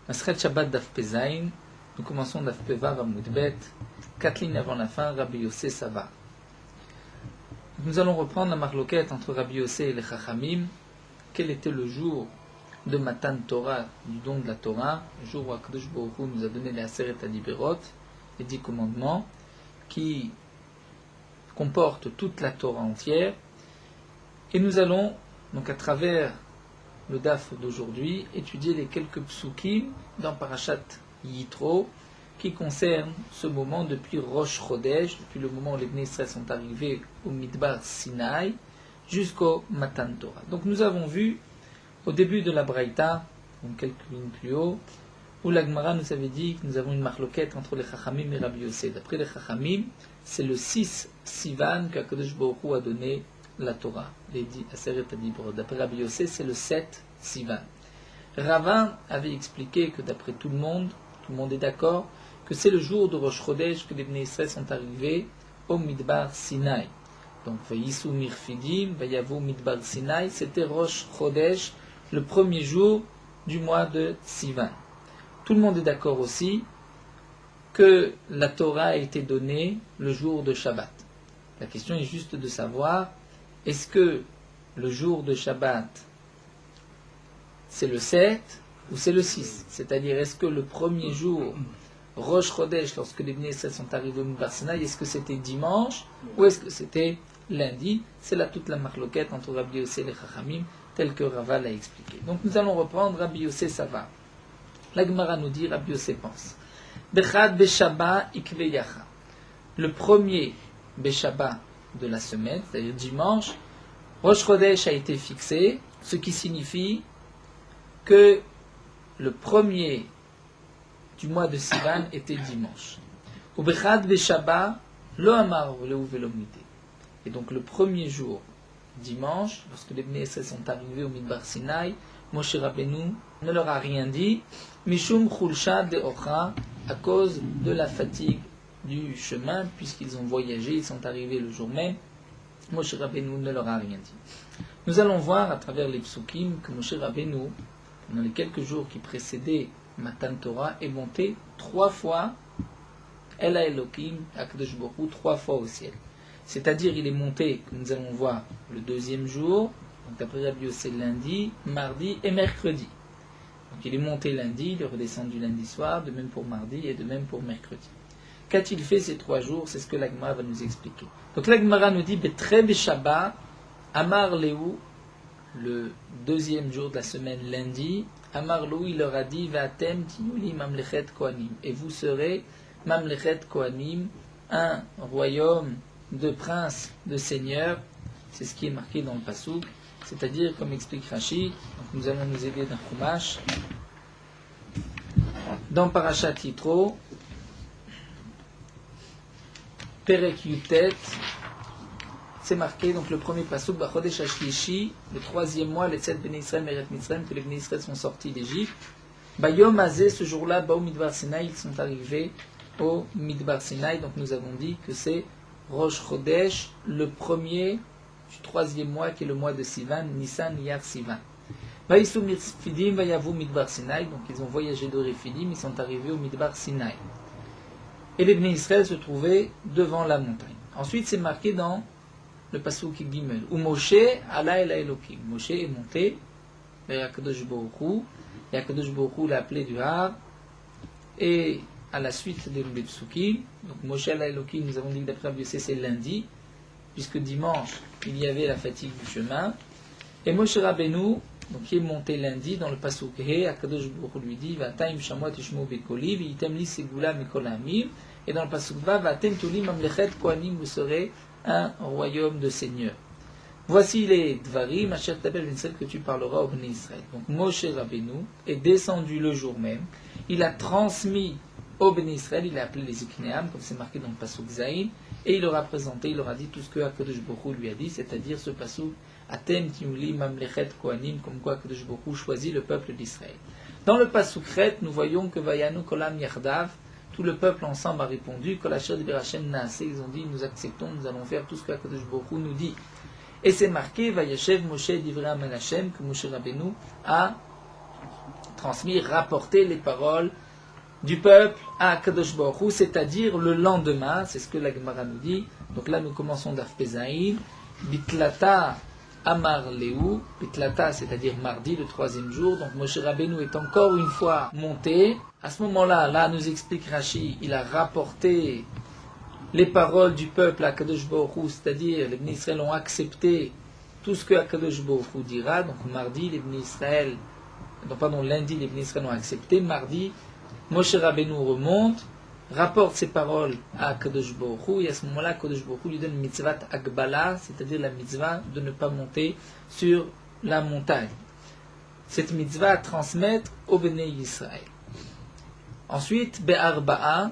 Masret Shabbat Daf Pezaïn, nous commençons Daf Pevav Amud Bet, 4 lignes avant la fin, Rabbi Yossé Sava. Nous allons reprendre la marloquette entre Rabbi Yossé et les Chachamim. Quel était le jour de Matan Torah, du don de la Torah, le jour où Akadosh Baruch Hu nous a donné les Aseret Adiberot, les 10 commandements, qui comportent toute la Torah entière. Et nous allons, donc à travers le daf d'aujourd'hui, étudier les quelques psukim dans Parashat Yitro qui concernent ce moment depuis Rosh Chodesh, depuis le moment où les Bnei Israël sont arrivés au Midbar Sinaï, jusqu'au Matan Torah. Donc nous avons vu au début de la Braïta, donc quelques lignes plus haut, où la Gemara nous avait dit que nous avons une marloquette entre les Chachamim et Rabbi Yossé. D'après les Chachamim, c'est le 6 Sivan qu'Akadosh Baruch Hu a donné la Torah, les 10 Aseret Adibrot. D'après Rabbi Yossé, c'est le 7 Sivan. Ravin avait expliqué que d'après tout le monde est d'accord, que c'est le jour de Rosh Chodesh que les Bnei Israël sont arrivés au Midbar Sinaï. Donc, Vayisu Mirfidim, Vayavu Midbar Sinaï, c'était Rosh Chodesh, le premier jour du mois de Sivan. Tout le monde est d'accord aussi que la Torah a été donnée le jour de Shabbat. La question est juste de savoir, est-ce que le jour de Shabbat, c'est le 7 ou c'est le 6? C'est-à-dire, est-ce que le premier jour, Rosh Chodesh, lorsque les Bnei Israël sont arrivés au Midbar Sinaï, est-ce que c'était dimanche ou est-ce que c'était lundi? C'est là toute la marloquette entre Rabbi Yossé et les Chachamim, tel que Rava l'a expliqué. Donc nous allons reprendre Rabbi Yossé Sava. La Gemara nous dit, Rabbi Yossé pense. Bechad Beshabba Ikveyacha. Le premier Beshabba de la semaine, c'est-à-dire dimanche, Rosh Chodesh a été fixé, ce qui signifie que le premier du mois de Sivan était dimanche. Ubechad Beshabba Lo Amar Leu Velo Mide. Et donc le premier jour, dimanche, lorsque les Bnei Israël sont arrivés au Midbar Sinaï, Moshe Rabbeinu ne leur a rien dit, Mishum Chulsha de Ochra, à cause de la fatigue du chemin, puisqu'ils ont voyagé, ils sont arrivés le jour même, Moshe Rabbeinu ne leur a rien dit. Nous allons voir à travers les psukim que Moshe Rabbeinu, dans les quelques jours qui précédaient Matan Torah, est monté 3 fois El Elohim, Akadosh Baruch Hu, 3 fois au ciel. C'est-à-dire, il est monté, comme nous allons voir, le deuxième jour, donc d'après Rabbi Yossé, lundi, mardi et mercredi. Donc il est monté lundi, il est redescendu lundi soir, de même pour mardi et de même pour mercredi. Qu'a-t-il fait ces 3 jours? C'est ce que l'Agmara va nous expliquer. Donc l'Agmara nous dit, Betre Beshabba, Amar Leu, le deuxième jour de la semaine, lundi, Amar Leu, il leur a dit, Vatem Tiyuli Mamlechet Kohanim, et vous serez Mamlechet Kohanim, un royaume de princes, de seigneurs, c'est ce qui est marqué dans le Passouk, c'est-à-dire, comme explique Rashi, donc nous allons nous aider d'un Chumash, dans Parashat Yitro, Perek Yutet, c'est marqué, donc le premier Passouk, Bachodesh Ashlishi, le 3e mois, les 7 Bnei Israël, Meret Mitzrayim, que les Bnei Israël sont sortis d'Égypte. Bayom Azeh, ce jour-là, Baou Midbar Sinaï, ils sont arrivés au Midbar Sinaï, donc nous avons dit que c'est Rosh Chodesh, le premier du 3e mois, qui est le mois de Sivan, Nissan Iyar Sivan. Vaïsou Mirfidim, Vayavu Midbar Sinaï, donc ils ont voyagé de Refidim, ils sont arrivés au Midbar Sinaï. Et les Bnei Israël se trouvaient devant la montagne. Ensuite, c'est marqué dans le Passouk Gimel, où Moshe ala el Elohim. Moshe est monté vers Akadosh Baruch Hu, et Akadosh Baruch Hu l'a appelé du Har, et à la suite des psukim, donc Moshe ala Elohim, nous avons dit que d'après Rabbi Yossé, c'est lundi, puisque dimanche, il y avait la fatigue du chemin, et Moshe Rabbeinu, donc qui est monté lundi, dans le Passouk He, Akadosh Baruch Hu lui dit, Vataim Shamot Ishmo Bekoli, Vitem Li Segula Mikol Amim, et dans le Passouk Va, Vatem Tuli Mamlechet Kohanim, vous serez un royaume de seigneurs. Voici les Dvarim, Asher Tabel Vincel, que tu parleras au Bnei Israël. Donc Moshe Rabbeinu est descendu le jour même, il a transmis au Bnei Israël, il a appelé les Ikneam, comme c'est marqué dans le Passouk Zaïn, et il leur a présenté, il leur a dit tout ce que Akadosh Baruch Hu lui a dit, c'est-à-dire ce Passouk Atem Timuli Mamlechet Kohanim, comme quoi Akadosh Baruch Hu choisit le peuple d'Israël. Dans le Passouk Chet, nous voyons que Vayanu Kolam Yardav, tout le peuple ensemble a répondu, Kolachot Berachem Naase, ils ont dit, nous acceptons, nous allons faire tout ce que Akadosh Baruch Hu nous dit. Et c'est marqué, Vayashev Moshe Divrei Amen Hashem, que Moshe Rabbeinu a transmis, rapporté les paroles du peuple à Kadosh Baruch Hu, c'est-à-dire le lendemain, c'est ce que la Gemara nous dit. Donc là, nous commençons d'Af Pezaïn, Bitlata Amar Lehu, Bitlata, c'est-à-dire mardi, le troisième jour. Donc Moshe Rabbeinu est encore une fois monté. À ce moment-là, là nous explique Rashi, il a rapporté les paroles du peuple à Kadosh Baruch Hu, c'est-à-dire les Bnei Israël ont accepté tout ce que Kadosh Baruch Hu dira. Donc mardi, les Bnei Israël, lundi, les Bnei Israël ont accepté. Mardi, Moshe Rabbeinu remonte, rapporte ses paroles à Kadosh Baruch Hu, et à ce moment-là, Kadosh Baruch Hu lui donne mitzvat Agbala, c'est-à-dire la mitzvah de ne pas monter sur la montagne. Cette mitzvah à transmettre au Bnei Israël. Ensuite, Be'arba'a,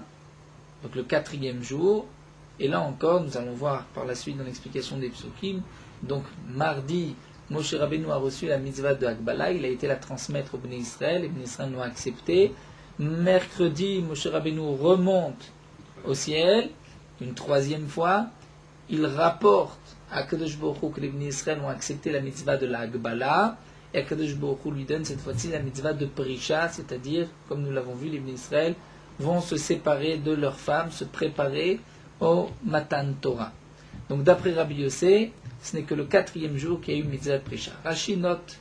donc le quatrième jour, et là encore, nous allons voir par la suite dans l'explication des psukim, donc mardi, Moshe Rabbeinu a reçu la mitzvah de Agbala, il a été la transmettre au Bnei Israël, les Bnei Israël l'ont accepté. Mercredi, Moshe Rabbeinu remonte au ciel, une troisième fois, il rapporte à Kadosh Baruch Hu que les Bnei Israël ont accepté la mitzvah de la Agbala, et Kadosh Baruch Hu lui donne cette fois-ci la mitzvah de Prisha, c'est-à-dire, comme nous l'avons vu, les Bnei Israël vont se séparer de leurs femmes, se préparer au Matan Torah. Donc d'après Rabbi Yossé, ce n'est que le quatrième jour qu'il y a eu mitzvah de Prisha. Rashi note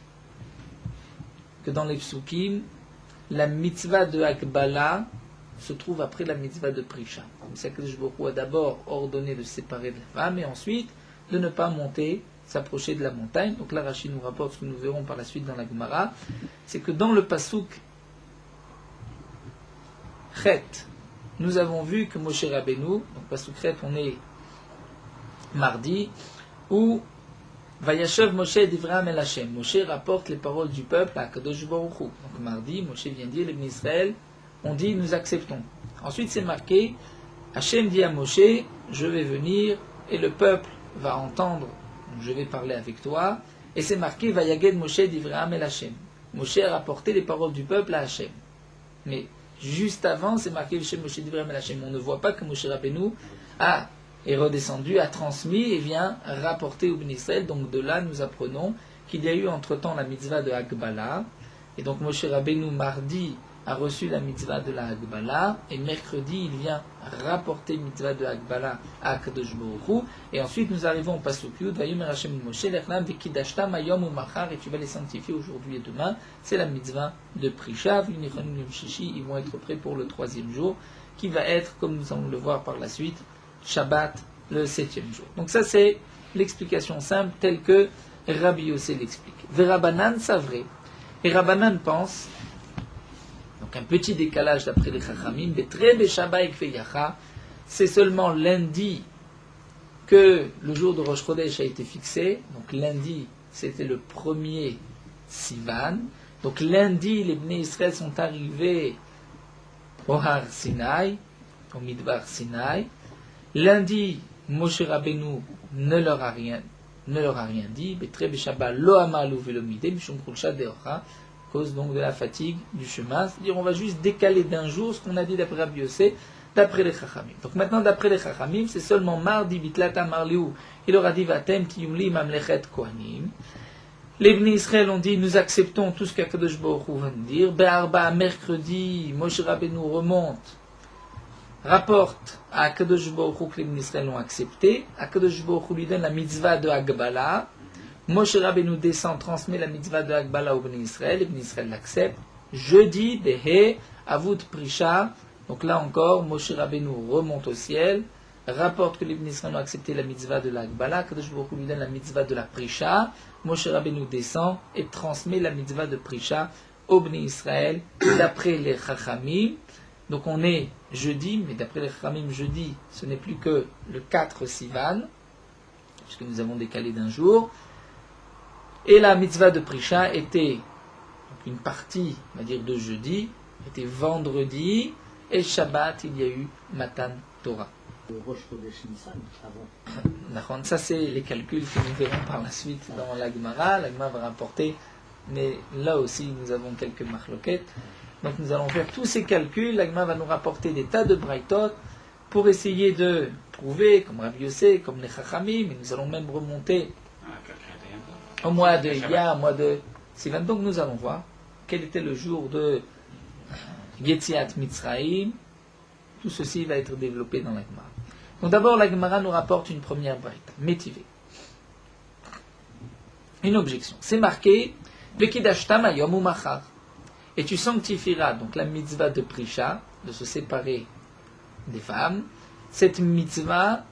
que dans les psukim, la mitzvah de Akbala se trouve après la mitzvah de Prisha. C'est que Kadosh Baruch Hu a d'abord ordonné de se séparer de la femme et ensuite de ne pas monter, s'approcher de la montagne. Donc là, Rashi nous rapporte ce que nous verrons par la suite dans la Gemara, c'est que dans le pasuk Chet, nous avons vu que Moshe Rabbeinu, donc pasuk Chet, on est mardi, où Vayashev Moshe d'Ivram el Hashem. Moshe rapporte les paroles du peuple à Kadosh Baruch Hu. Donc mardi, Moshe vient dire, les Bnei Israël ont dit, nous acceptons. Ensuite c'est marqué, Hashem dit à Moshe, je vais venir et le peuple va entendre, donc je vais parler avec toi. Et c'est marqué, Vayaged Moshe d'Ivram el Hashem. Moshe a rapporté les paroles du peuple à Hashem. Mais juste avant, c'est marqué, Moshe d'Ivram el Hashem. On ne voit pas que Moshe Rabbeinu est redescendu, a transmis et vient rapporter au Bnei Israël. Donc de là, nous apprenons qu'il y a eu entre-temps la mitzvah de Agbala. Et donc Moshe Rabbeinu, mardi, a reçu la mitzvah de la Agbala. Et mercredi, il vient rapporter mitzvah de Agbala à Kadosh Baruch Hu. Et ensuite, nous arrivons au Pasuk Yud, Vayomer Hashem Moshe, Lechlam v'kidashtam hayom u'machar, et tu vas les sanctifier aujourd'hui et demain. C'est la mitzvah de Prisha. V'nichonim yom shishi, ils vont être prêts pour le troisième jour, qui va être, comme nous allons le voir par la suite, Shabbat, le septième jour. Donc ça c'est l'explication simple telle que Rabbi Yossé l'explique. Verabanan savré. Et Rabbanan pense, donc un petit décalage d'après les Chachamim, Betre Beshabbat Ekveyacha, c'est seulement lundi que le jour de Rosh Chodesh a été fixé. Donc lundi, c'était le premier Sivan. Donc lundi, les Bnei Israël sont arrivés au Har Sinai, au Midbar Sinai. Lundi, Moshe Rabbeinu ne leur a rien dit. Betre Beshabbat lo amalu velo mideh mishum chulshat de'ocha, à cause donc de la fatigue du chemin. C'est-à-dire, on va juste décaler d'un jour ce qu'on a dit d'après Rabbi Yossé, d'après les Chachamim. Donc maintenant, d'après les Chachamim, c'est seulement mardi, bitlata marliu, il aura dit vatem tiyumli mamlechet kohanim. Les Bnei Israël ont dit, nous acceptons tout ce qu'Akadosh Baruch Hu va nous dire. Be'arba, mercredi, Moshe Rabbeinu remonte, rapporte à Akadosh Baruch Hu que les Bnei Israël l'ont accepté. Akadosh Baruch Hu lui donne la mitzvah de Agbala. Moshe Rabbeinu descend, transmet la mitzvah de Agbala au Bnei Israël. Les Bnei Israël l'acceptent. Jeudi, Behe, Avut Prisha. Donc là encore, Moshe Rabbeinu remonte au ciel, rapporte que les Bnei Israël ont accepté la mitzvah de l'Agbala. Akadosh Baruch Hu lui donne la mitzvah de la Prisha. Moshe Rabbeinu descend et transmet la mitzvah de Prisha au Bnei Israël d'après les Chachamim. Donc on est jeudi, mais d'après les Chachamim, jeudi, ce n'est plus que le 4 Sivan, puisque nous avons décalé d'un jour. Et la mitzvah de Prisha était donc une partie, on va dire, de jeudi, était vendredi, et Shabbat, il y a eu Matan Torah. Rosh Chodesh Nissan, avant. Ça, c'est les calculs que nous verrons par la suite dans la Gemara. La Gemara va rapporter, mais là aussi, nous avons quelques marloquettes. Donc nous allons faire tous ces calculs. La Gemara va nous rapporter des tas de braïtot pour essayer de prouver, comme Rabbi Yossé, comme les Chachamim, mais nous allons même remonter au mois de Iyar, au mois de Sivan. Donc nous allons voir quel était le jour de Yetziat Mitzrayim. Tout ceci va être développé dans la Gemara. Donc d'abord, la Gemara nous rapporte une première braïta, métivée. Une objection. C'est marqué Vekidashtam hayom umachar. Et tu sanctifieras donc la mitzvah de Prisha, de se séparer des femmes. Cette mitzvah,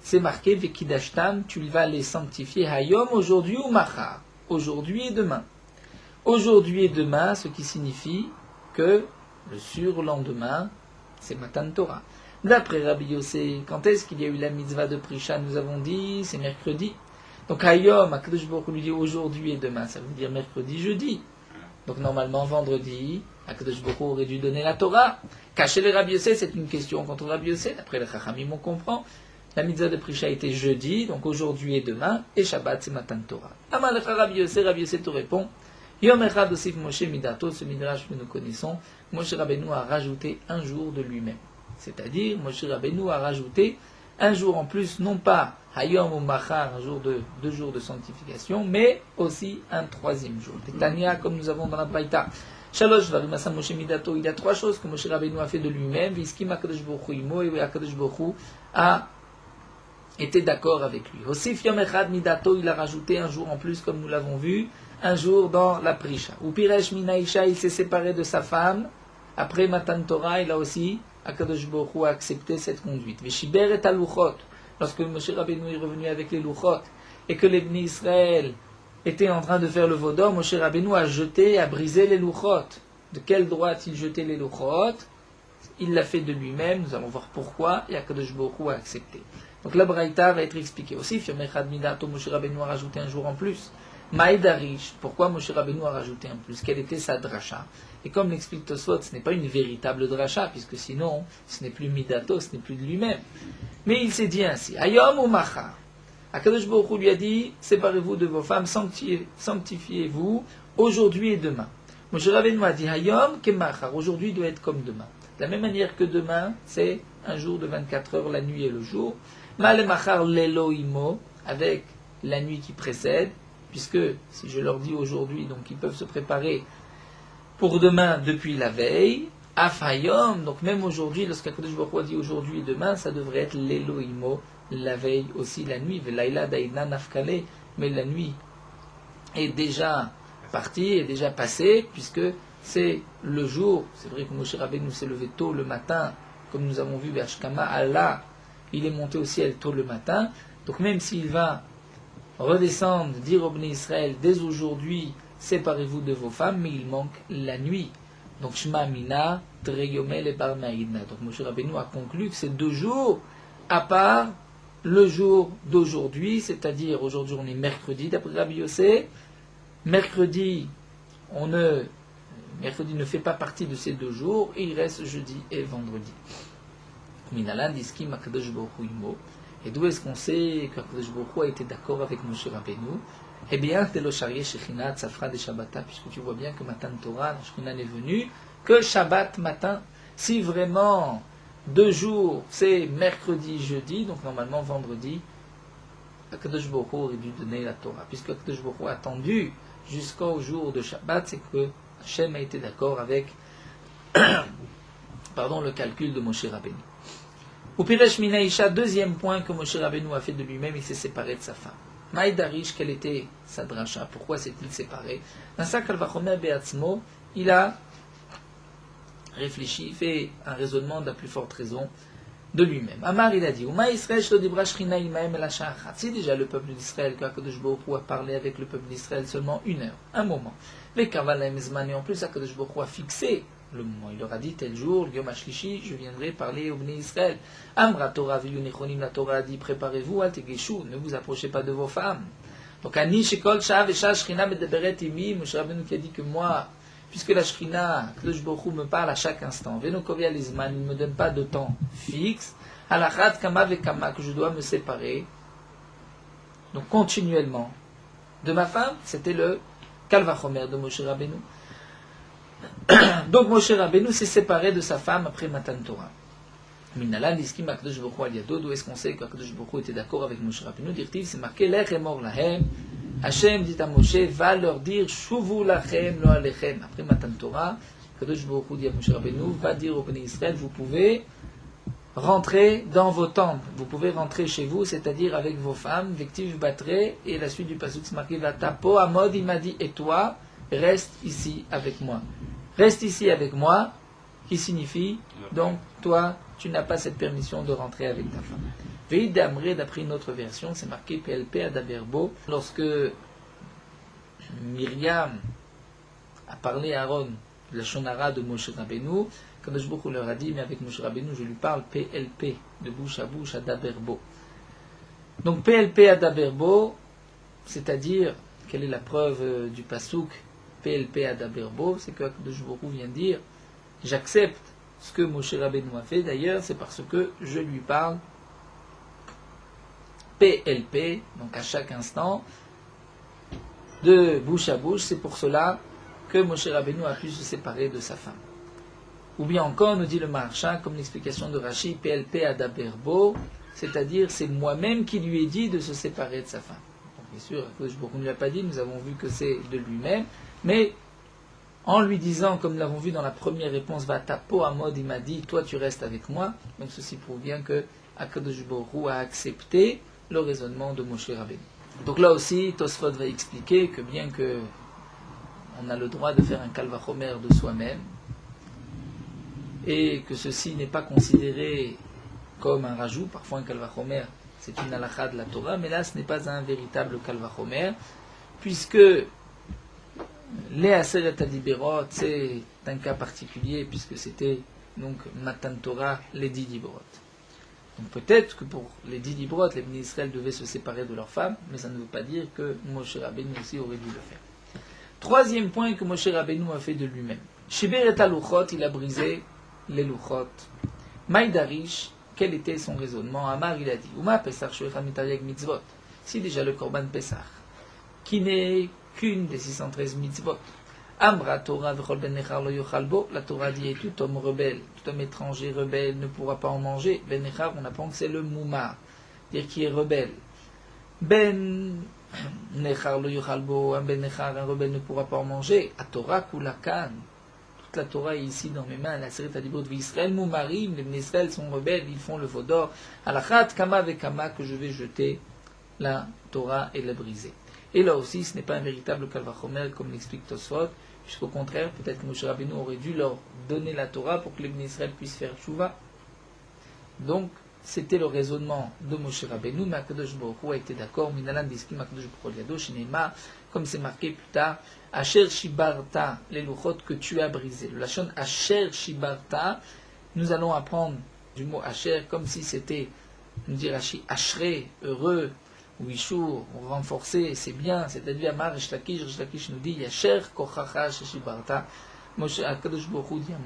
c'est marqué Vekidashtam, tu vas les sanctifier hayom, aujourd'hui ou machar. Aujourd'hui et demain. Aujourd'hui et demain, ce qui signifie que le surlendemain, c'est Matan Torah. D'après Rabbi Yossé, quand est-ce qu'il y a eu la mitzvah de Prisha? Nous avons dit, c'est mercredi. Donc Hayom, Akadosh Baruch Hu lui dit aujourd'hui et demain, ça veut dire mercredi, jeudi. Donc normalement, vendredi, Akadosh Baruch Hu aurait dû donner la Torah. Cacher les Rabbi Yossé, c'est une question contre Rabbi Yossé. D'après les Chachamim, on comprend. La mitzvah de Prisha était jeudi, donc aujourd'hui et demain, et Shabbat, c'est Matan Torah. Amalecha Rabbi Yossé te répond, Yom Echad Osif Moshe Midato, ce midrash que nous connaissons, Moshe Rabbeinu a rajouté un jour de lui-même. C'est-à-dire, Moshe Rabbeinu a rajouté un jour en plus, non pas Hayom ou Machar, deux jours de sanctification, mais aussi un troisième jour. Tania, comme nous avons dans la Braïta. Shalosh Varimasa Moshe Midato, il y a trois choses que Moshe Rabbeinu a fait de lui-même, Viskim Akadosh Baruch Hu Imo, et Akadosh Baruch Hu a été d'accord avec lui. Osif Yom Echad Midato, il a rajouté un jour en plus, comme nous l'avons vu, un jour dans la Prisha. Ou Piresh Minaïcha, il s'est séparé de sa femme. Après Matan Torah, il a aussi, Akadosh Baruch Hu a accepté cette conduite. Veshiber et Aluchot, lorsque Moshe Rabbeinu est revenu avec les Luchot, et que les Bnei Israël étaient en train de faire le Vaudor, Moshe Rabbeinu a brisé les Luchot. De quel droit a-t-il jeté les Luchot? Il l'a fait de lui-même, nous allons voir pourquoi, et Akadosh Baruch Hu a accepté. Donc la Braïta va être expliquée aussi. Yom Echad Midato, Moshe Rabbeinu a rajouté un jour en plus. Maïdarish, pourquoi Moshe Rabbeinu a rajouté un plus? Quelle était sa dracha? Et comme l'explique Tosfot, ce n'est pas une véritable dracha, puisque sinon, ce n'est plus Midato, ce n'est plus de lui-même. Mais il s'est dit ainsi, Hayom ou Machar. Akadosh Baruch Hu lui a dit, séparez-vous de vos femmes, sanctifiez-vous aujourd'hui et demain. Moshe Rabbeinu a dit, Hayom ke Machar, aujourd'hui doit être comme demain. De la même manière que demain, c'est un jour de 24 heures, la nuit et le jour. Male Machar l'Elohimo, avec la nuit qui précède, puisque si je leur dis aujourd'hui, donc ils peuvent se préparer pour demain depuis la veille, Afayom, donc même aujourd'hui, lorsqu'Akadosh Baruch Hu a dit aujourd'hui et demain, ça devrait être l'Elohimo, la veille aussi la nuit, Velaila Daïna Nafkale, mais la nuit est déjà partie, est déjà passée, puisque c'est le jour. C'est vrai que Moshe Rabbeinu s'est levé tôt le matin, comme nous avons vu, Ashkama, Allah, il est monté au ciel tôt le matin, donc même s'il va redescendre, dire au Bnei Israël, dès aujourd'hui, séparez-vous de vos femmes, mais il manque la nuit. Donc, Shema Mina, Treyomel et Bar Maïdna. Donc, Moshe Rabbeinu a conclu que c'est 2 jours, à part le jour d'aujourd'hui, c'est-à-dire aujourd'hui on est mercredi, d'après Rabbi Yossé. Mercredi ne fait pas partie de ces 2 jours, et il reste jeudi et vendredi. Minalan Diskim Akadosh Baruch Hu Imo. Et d'où est-ce qu'on sait qu'Akadosh Baruch Hu a été d'accord avec Moshe Rabbeinu? Eh bien, Telo Sharieh Shechina Tzafra de Shabbata, puisque tu vois bien que Matan Torah, la Shechina n'est venue que Shabbat matin. Si vraiment 2 jours, c'est mercredi, jeudi, donc normalement vendredi, Akadosh Baruch Hu aurait dû donner la Torah. Puisque Akadosh Baruch Hu a attendu jusqu'au jour de Shabbat, c'est que Hachem a été d'accord avec le calcul de Moshe Rabbeinu. Ou Piresh Minaïcha, deuxième point que Moshe Rabbeinu a fait de lui-même, il s'est séparé de sa femme. Maïdarish, quelle était sa dracha? Pourquoi s'est-il séparé? Nasa Kalvachomer Beatzmo, il a réfléchi, fait un raisonnement de la plus forte raison de lui-même. Amar, il a dit, Uma Israël shlo dibra shchina imahem el hashachat. C'est déjà le peuple d'Israël qu'Akadosh Baruch Hu a parlé avec le peuple d'Israël seulement 1 heure, un moment. Les kavalem zman, et en plus Akadosh Baruch Hu a fixé le moment. Il leur a dit, tel jour, Yom HaShlishi, je viendrai parler au Bnei Israël. Amra Torah v'yunichonim, la Torah a dit, préparez-vous, al tegeshu, ne vous approchez pas de vos femmes. Donc, Ani shekol shav et shah shchina medeberet imi, Moshe Rabbeinu qui a dit que moi, puisque la shchina, Akadosh Baruch Hu me parle à chaque instant, venokovia lizman, il ne me donne pas de temps fixe, alachat kama vekama, que je dois me séparer, donc continuellement, de ma femme, c'était le Kalvachomer de Moshe Rabbeinu. Donc Moshe Rabbeinu s'est séparé de sa femme après Matan Torah. Minalan diskim Akadosh Baruch Hu al yado, d'où est-ce qu'on sait qu'Akadosh Baruch Hu était d'accord avec Moshe Rabbeinu? Dirtiv, c'est marqué l'ech et mort lahem, Hachem dit à Moshe, va leur dire Shuvu lachem lo alechem. Après Matan Torah, Kadosh Baruch Hu dit à Moshe Rabbeinu, va dire au Béné Israël, vous pouvez rentrer dans vos tentes, vous pouvez rentrer chez vous, c'est-à-dire avec vos femmes, Vektiv Batre, et la suite du pasuk c'est marqué Vatapo Amod, il m'a dit, et toi, reste ici avec moi. Reste ici avec moi, qui signifie, donc toi, tu n'as pas cette permission de rentrer avec ta femme. Veid d'Amré, d'après une autre version, c'est marqué PLP à Daberbo, lorsque Myriam a parlé à Aaron de la Shonara de Moshe Rabbeinu, Kadosh Baruch Hu leur a dit, mais avec Moshe Rabbeinu, je lui parle PLP, de bouche à Daberbo. Donc PLP à Daberbo, c'est-à-dire, quelle est la preuve du pasuk PLP à Daberbo, c'est que Kadosh Baruch Hu vient dire, j'accepte ce que Moshe Rabbeinu a fait, d'ailleurs, c'est parce que je lui parle PLP, donc à chaque instant, de bouche à bouche, c'est pour cela que Moshe Rabbeinu a pu se séparer de sa femme. Ou bien encore, nous dit le Maharsha, comme l'explication de Rashi, PLP Adaberbo, c'est-à-dire c'est moi-même qui lui ai dit de se séparer de sa femme. Donc, bien sûr, on ne lui a pas dit, nous avons vu que c'est de lui-même, mais en lui disant, comme nous l'avons vu dans la première réponse, Vatapo Amod, il m'a dit, toi tu restes avec moi, donc ceci prouve bien que Akadosh Baruch Hu a accepté le raisonnement de Moshe Rabbeinu. Donc là aussi, Tosfot va expliquer que bien que on a le droit de faire un kalvachomer de soi-même, et que ceci n'est pas considéré comme un rajout, parfois un kalvachomer c'est une halakha de la Torah, mais là ce n'est pas un véritable kalvachomer, puisque les Aseret Adiberot c'est un cas particulier, puisque c'était donc Matan Torah, les 10 Dibrot. Donc peut-être que pour les 10 Dibrot, les Bnei Israël devaient se séparer de leurs femmes, mais ça ne veut pas dire que Moshe Rabbeinu aussi aurait dû le faire. Troisième point que Moshe Rabbeinu a fait de lui-même. Shiber et Aluchot, il a brisé les Luchot. Maïdarish, quel était son raisonnement? Amar, il a dit, Uma Pesach Shoechan Mitarieg Mitzvot. Si déjà le Korban Pesach, qui n'est qu'une des 613 mitzvot. Amra Torah v'chol ben nechar lo yochal bo. La Torah dit, et tout homme rebelle, tout homme étranger rebelle ne pourra pas en manger. Ben nechar, on apprend que c'est le moumar, dire qui est rebelle. Ben nechar lo yochal bo, un ben nechar, un rebelle ne pourra pas en manger. A Torah kulakan. Toute la Torah est ici dans mes mains. La série Tadibot v'Israël moumarim. Les ben Israël sont rebelles, ils font le vaudor. Alachat kama vekama que je vais jeter la Torah et la briser. Et là aussi, ce n'est pas un véritable kalvachomer comme l'explique Tosfot, puisqu'au contraire, peut-être que Moshe Rabbeinu aurait dû leur donner la Torah pour que les Bnei Israël puissent faire tchouva. Donc, c'était le raisonnement de Moshe Rabbeinu, mais Akadosh Baruch Hu a été d'accord, Minalan diskim Akadosh Baruch Hu liado, Shinema, comme c'est marqué plus tard, Asher Shibarta, les luchot que tu as brisés. Le lachon Asher Shibarta, nous allons apprendre du mot Asher comme si c'était, nous dire Ashré, heureux, ou Ishur, renforcé, c'est bien, c'est-à-dire Amar Rish Lakish nous dit Yasher Kochacha Shibarta. Moshe, Akadosh Baruch Hu dit à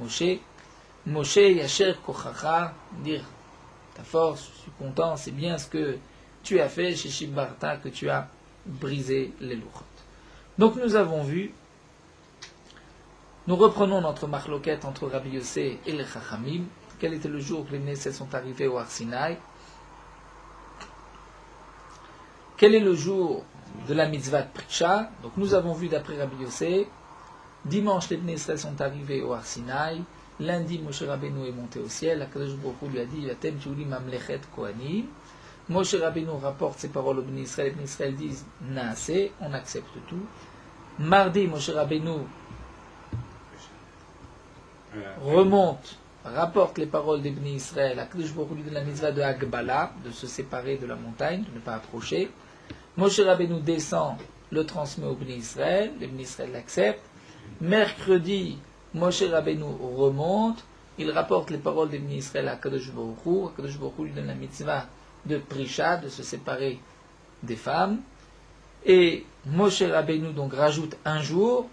Moshe, Yasher Kochacha, dire ta force, je suis content, c'est bien ce que tu as fait chez Shibarta, que tu as brisé les luchot. Donc nous avons vu, nous reprenons notre marloquette entre Rabbi Yossé et les Chachamim. Quel était le jour que les Bnei Israël sont arrivés au Har Sinaï? Quel est le jour de la mitzvah de Prisha? Donc nous avons vu d'après Rabbi Yossé, dimanche les Bnei Israël sont arrivés au Har Sinaï, lundi Moshe Rabbeinu est monté au ciel, Akadosh Baruch Hu lui a dit Vatem tiuli mamlechet kohanim. Moshe Rabbeinu rapporte ses paroles aux Bnei Israël, les Bnei Israël disent Naaseh, on accepte tout. Mardi Moshe Rabbeinu remonte, rapporte les paroles des Bnei Israël, Akadosh Baruch Hu lui donne la mitzvah de Hagbala, de se séparer de la montagne, de ne pas approcher. Moshe Rabbeinu descend, le transmet aux Bnei Israël, les Bnei Israël l'acceptent. Mercredi, Moshe Rabbeinu remonte, il rapporte les paroles des Bnei Israël à Akadosh Baruch Hu. Akadosh Baruch Hu lui donne la mitzvah de Prisha, de se séparer des femmes. Et Moshe Rabbeinu donc rajoute un jour,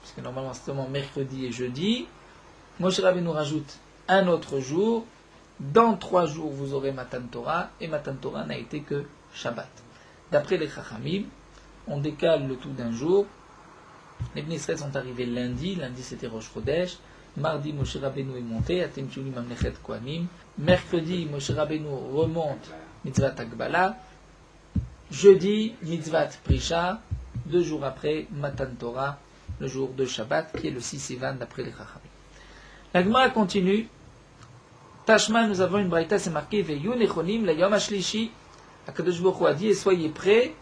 parce que normalement c'est seulement mercredi et jeudi. Moshe Rabbeinu rajoute un autre jour. Dans 3 jours vous aurez Matan Torah, et Matan Torah n'a été que Shabbat. D'après les Chachamim, on décale le tout d'un jour. Les Bnei Israël sont arrivés lundi c'était Rosh Chodesh. Mardi, Moshe Rabbeinu est monté, Atem tiuli mamlechet kohanim. Mercredi, Moshe Rabbeinu remonte, mitzvat Hagbala. Jeudi, mitzvat Prisha. 2 jours après Matan Torah, le jour de Shabbat, qui est le 6 Sivan d'après les Chachamim. La Gemara continue. Tashma, nous avons une braïta, c'est marqué Veyu nechonim la yom hashlishi. Akadosh Baruch Hu a dit, et soyez prêts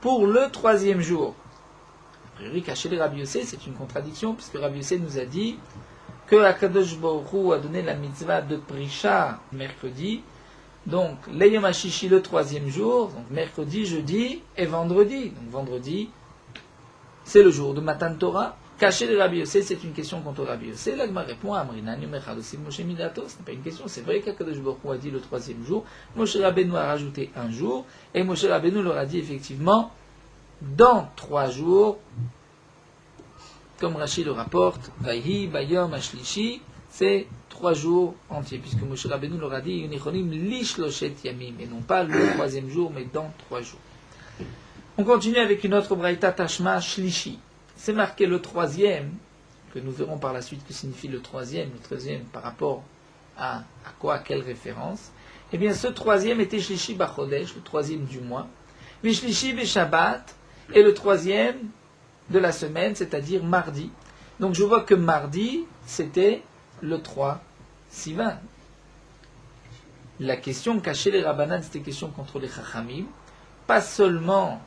pour le 3e jour. A priori, cacher les Rabbi Yossé, c'est une contradiction, puisque Rabbi Yossé nous a dit que Akadosh Baruch Hu a donné la mitzvah de Prisha mercredi. Donc, le yom hashishi le 3e jour, donc mercredi, jeudi et vendredi. Donc vendredi, c'est le jour de Matan Torah. Cacher les Rabbi Yossé, c'est une question contre Rabbi Yossé. L'Agma répond à Amrinan Yomechad aussi Moshe Midato. Ce n'est pas une question, c'est vrai qu'Akadosh Baruch Hu a dit le 3e jour. Moshe Rabbeinu a rajouté un jour. Et Moshe Rabbeinu leur a dit effectivement, dans 3 jours, comme Rashi le rapporte, Vayhi Bayom Ashlishi, c'est 3 jours entiers, puisque Moshe Rabbeinu leur a dit Yunichonim Lishloshet Yamim, et non pas le 3e jour, mais dans 3 jours. On continue avec une autre braïta Tashma Shlishi. C'est marqué le 3e, que nous verrons par la suite que signifie le 3e par rapport à quoi, à quelle référence. Eh bien, ce 3e était Shlishi Bachodesh, le 3e du mois. Mais Shlishi Beshabbat est le 3e de la semaine, c'est-à-dire mardi. Donc je vois que mardi, c'était le 3 Sivan. La question cachée les Rabbanan, c'était question contre les Chachamim, pas seulement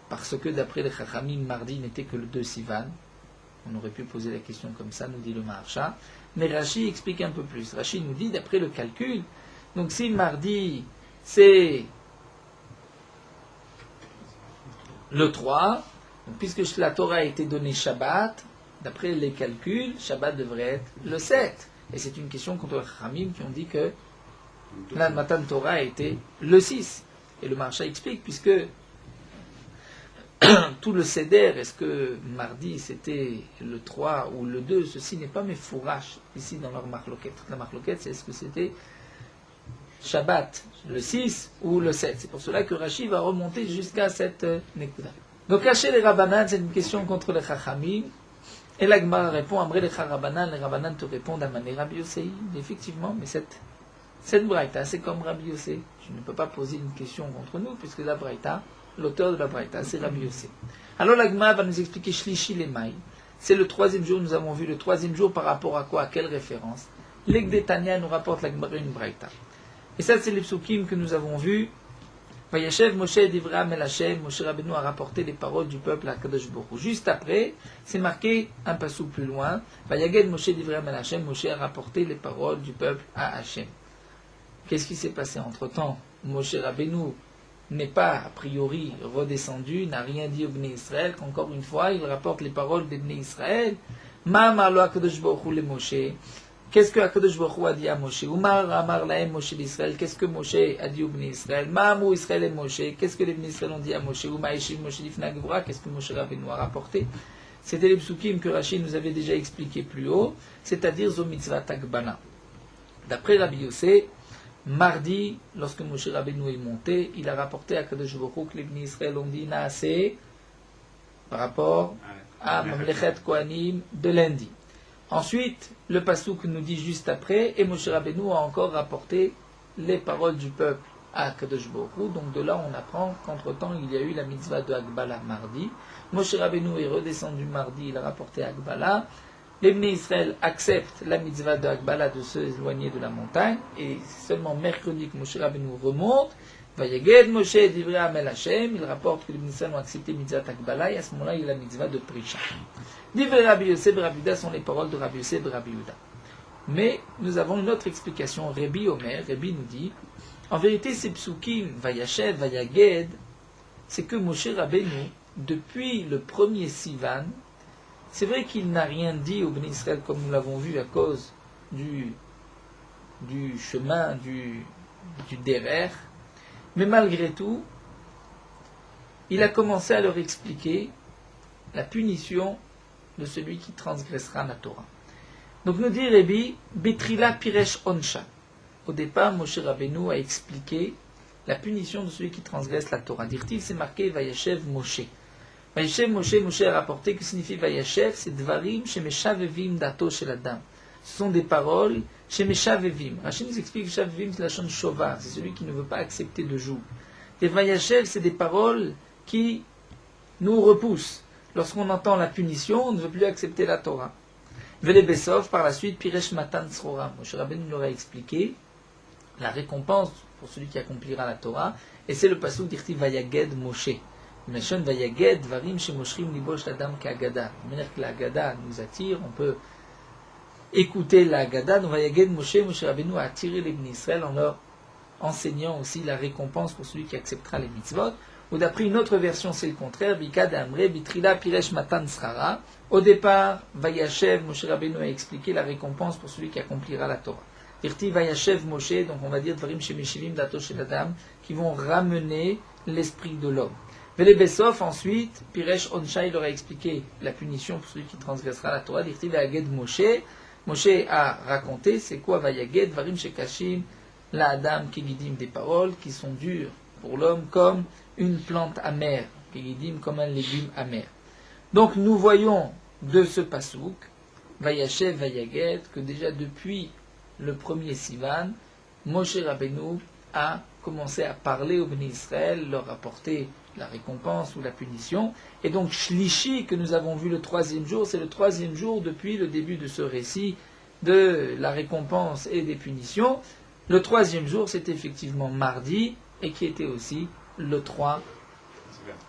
parce que d'après les Chachamim, mardi n'était que le 2 Sivan. On aurait pu poser la question comme ça, nous dit le Maharsha. Mais Rashi explique un peu plus. Rashi nous dit, d'après le calcul, donc si mardi, c'est le 3, donc puisque la Torah a été donnée Shabbat, d'après les calculs, Shabbat devrait être le 7. Et c'est une question contre les Chachamim qui ont dit que la Matan Torah a été le 6. Et le Maharsha explique, puisque tout le Seder, est-ce que mardi c'était le 3 ou le 2, ceci n'est pas mes fourraches ici dans leur marloquette. La marloquette, c'est est-ce que c'était Shabbat, le 6 ou le 7. C'est pour cela que Rashi va remonter jusqu'à cette Nekuda. Donc cacher les Rabbanan, c'est une question contre les Chachamim. Et la Gemara répond, Amré les Rabbanan te répondent à Mané Rabbi Yossé. Effectivement, mais cette braïta, c'est comme Rabbi Yossé. Je ne peux pas poser une question contre nous, puisque la braïta, l'auteur de la braïta, c'est Rabbi Yossé. Alors la Gemara va nous expliquer Shlishi Lemay. C'est le 3e jour, nous avons vu le 3e jour par rapport à quoi, à quelle référence. L'Egdetania nous rapporte la Gemara une braïta. Et ça, c'est les psukim que nous avons vus. Vayashev Moshe Divrei El Hashem, Moshe Rabbeinu a rapporté les paroles du peuple à Kadosh Baruch Hu. Juste après, c'est marqué un passou plus loin. Vayaged Moshe Divrei El Hashem, Moshe a rapporté les paroles du peuple à Hashem. Qu'est-ce qui s'est passé entre-temps? Moshe Rabbeinu n'est pas a priori redescendu, n'a rien dit au Bnei Israël, qu'encore une fois, il rapporte les paroles des Bnei Israël. Ma amar lo Akadosh Baruch Hu le Moshe. Qu'est-ce que Akadosh Baruch Hu a dit à Moshe? Umar amar lahem Moshe d'Israël. Qu'est-ce que Moshe a dit au Bnei Israël? Ma amou Israël et Moshe. Qu'est-ce que les Bnei Israël ont dit à Moshe? Uma Eshim Moshe d'Ifna Gevra. Qu'est-ce que Moshe Rabbeinu a rapporté? C'était les psukim que Rashi nous avait déjà expliqué plus haut, c'est-à-dire Zo mitzvah Tagbana. D'après Rabbi Yossé, mardi, lorsque Moshe Rabbeinu est monté, il a rapporté à Kadosh Baruch Hu que les Bnei Israël ont dit Naaseh par rapport à Mamlechet Kohanim de lundi. Ensuite, le passouk nous dit juste après, et Moshe Rabbeinu a encore rapporté les paroles du peuple à Kadosh Baruch Hu. Donc de là, on apprend qu'entre-temps, il y a eu la mitzvah de Hagbala mardi. Moshe Rabbeinu est redescendu mardi, il a rapporté Hagbala. Les Bnei Israël acceptent la mitzvah de Hagbala de s'éloigner de la montagne, et c'est seulement mercredi que Moshe Rabbeinu remonte. Vayaged Moshe Divrei El Hashem, il rapporte que les Bnei Israël ont accepté mitzvah Hagbala, et à ce moment-là, il y a la mitzvah de Prisha. Divrei Rabbi Yossé et Rabbi Yuda sont les paroles de Rabbi Yossé et Rabbi Yuda. Mais nous avons une autre explication. Rabbi Omer, Rabbi nous dit, en vérité, ces psukim, Vayashev, Vayaged, c'est que Moshe Rabbeinu, depuis le premier Sivan, c'est vrai qu'il n'a rien dit au Bnei Israël comme nous l'avons vu à cause du chemin, du derer, mais malgré tout, il a commencé à leur expliquer la punition de celui qui transgressera la Torah. Donc nous dit Rabbi, Betrila Piresh Onsha. Au départ, Moshe Rabbeinu a expliqué la punition de celui qui transgresse la Torah. Dirtiv, c'est marqué Vayashev Moshe. Vayashev Moshe, Moshe a rapporté que signifie Vayashev, c'est Dvarim Shemeshavevim Dato Shel Adam. Ce sont des paroles Shemeshavevim. Rachid nous explique que Shavevim, c'est la chaîne Shova, c'est celui qui ne veut pas accepter de joug. Les Vayashev, c'est des paroles qui nous repousse. Lorsqu'on entend la punition, on ne veut plus accepter la Torah. Vele Besov, par la suite, Piresh Matan Tzrora. Moshe Rabbeinu nous aurait expliqué la récompense pour celui qui accomplira la Torah, et c'est le pasuk d'Irti Vayaged Moshe. Meshon Vayaged Varim Shemoshrim Libosh Ladam Ka'agada. De manière que la Agada nous attire, on peut écouter la Agada. Donc Vayaged Moshe, Moshe Rabbeinu a attiré les Bnei Israël en leur enseignant aussi la récompense pour celui qui acceptera les mitzvot. Ou d'après une autre version, c'est le contraire. Bika d'Amre, Bitrila Piresh Matan Srara. Au départ, Vayashev, Moshe Rabbeinu a expliqué la récompense pour celui qui accomplira la Torah. Irti Vayashev Moshe, donc on va dire Dvarim Shemeshivim Dato Sheladam, qui vont ramener l'esprit de l'homme. Vele Bessof, ensuite, Piresh Onsha, il leur a expliqué la punition pour celui qui transgressera la Torah. Irti Vayaged Moshe. Moshe a raconté, c'est quoi Vayaged, Dvarim Shekashim, la Adam, Kegidim, des paroles qui sont dures pour l'homme comme une plante amère, Kegidim, comme un légume amer. Donc nous voyons de ce pasouk, Vayashev, Vayaged, que déjà depuis le premier Sivan, Moshe Rabbeinu a commencé à parler aux Bnei Israël, leur apporter la récompense ou la punition. Et donc Shlishi, que nous avons vu le troisième jour, c'est le troisième jour depuis le début de ce récit de la récompense et des punitions. Le troisième jour, c'est effectivement mardi, et qui était aussi le 3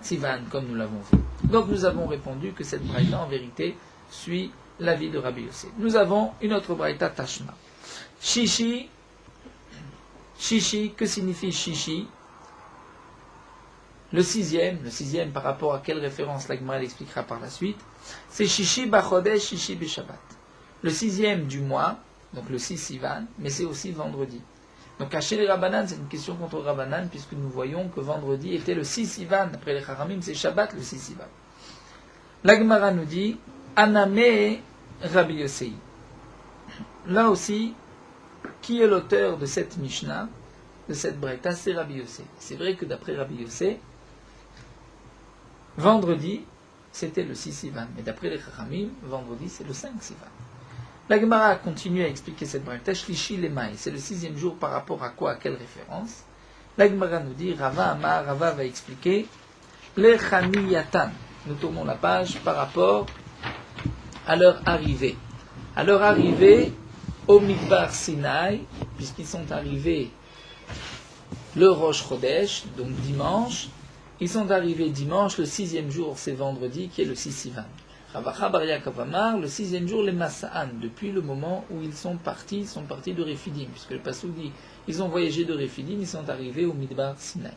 Sivan, comme nous l'avons vu. Donc nous avons répondu que cette braïta, en vérité, suit l'avis de Rabbi Yossé. Nous avons une autre braïta Tashma. Shishi, que signifie Shishi? Le sixième par rapport à quelle référence la Gemara l'expliquera par la suite, c'est Shishi Bachodesh, Shishi Beshabbat. Le sixième du mois, donc le 6 Sivan, mais c'est aussi vendredi. Donc à chez les Rabbanan, c'est une question contre Rabbanan, puisque nous voyons que vendredi était le 6 Sivan. Après les Chachamim, c'est Shabbat le 6 Sivan. La Gemara nous dit Aname Rabbi Yossei. Là aussi, qui est l'auteur de cette Mishnah, de cette Braïta? C'est Rabbi Yossei. C'est vrai que d'après Rabbi Yossei, vendredi, c'était le 6 Sivan. Mais d'après les Chachamim, vendredi, c'est le 5 Sivan. La Gemara continue à expliquer cette braïta. Shlishi Lemai, c'est le sixième jour par rapport à quoi, à quelle référence? La Gemara nous dit, Rava va expliquer le Chaniyatan. Nous tournons la page par rapport à leur arrivée. À leur arrivée au Midbar Sinaï, puisqu'ils sont arrivés le Rosh Chodesh, donc dimanche. Ils sont arrivés dimanche, le sixième jour, c'est vendredi, qui est le 6 Sivan. Ravacha Bar Yaakov Amar, le sixième jour, les Massa'an, depuis le moment où ils sont partis de Rephidim, puisque le Passouk dit, ils ont voyagé de Rephidim, ils sont arrivés au Midbar Sinaï.